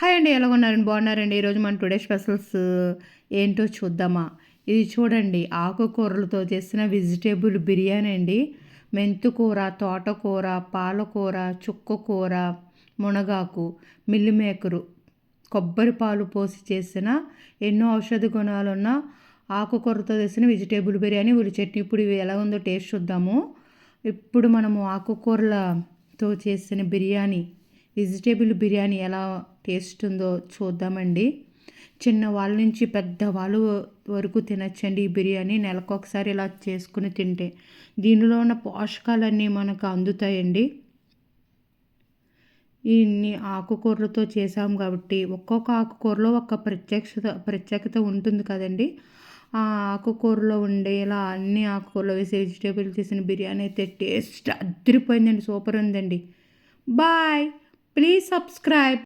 Hi అండి, ఎలా ఉన్నారండి? బాగున్నారండి? ఈరోజు మన టుడే స్పెషల్స్ ఏంటో చూద్దామా? ఇది చూడండి, ఆకుకూరలతో చేసిన వెజిటేబుల్ బిర్యానీ అండి. మెంతుకూర, తోటకూర, పాలకూర, చుక్కకూర, మునగాకు, మిల్లి మేకరు, కొబ్బరి పాలు పోసి చేసిన ఎన్నో ఔషధ గుణాలున్న ఆకుకూరతో చేసిన వెజిటేబుల్ బిర్యానీ, ఉల్లి చట్నీ. ఇప్పుడు ఇవి ఎలా ఉందో టేస్ట్ చూద్దాము. ఇప్పుడు మనము ఆకుకూరలతో చేసిన బిర్యానీ, వెజిటేబుల్ బిర్యానీ ఎలా టేస్ట్ ఉందో చూద్దామండి. చిన్నవాళ్ళ నుంచి పెద్దవాళ్ళు వరకు తినచ్చండి ఈ బిర్యానీ. నెలకొకసారి ఇలా చేసుకుని తింటే దీనిలో ఉన్న పోషకాలన్నీ మనకు అందుతాయండి. ఇన్ని ఆకుకూరలతో చేసాం కాబట్టి ఒక్కొక్క ఆకుకూరలో ఒక ప్రత్యేకత ఉంటుంది కదండి. ఆ ఆకుకూరలో ఉండేలా అన్ని ఆకుకూరలో వేసి వెజిటేబుల్ చేసిన బిర్యానీ అయితే టేస్ట్ అదిరిపోయిందండి, సూపర్ ఉందండి. Bye, please subscribe.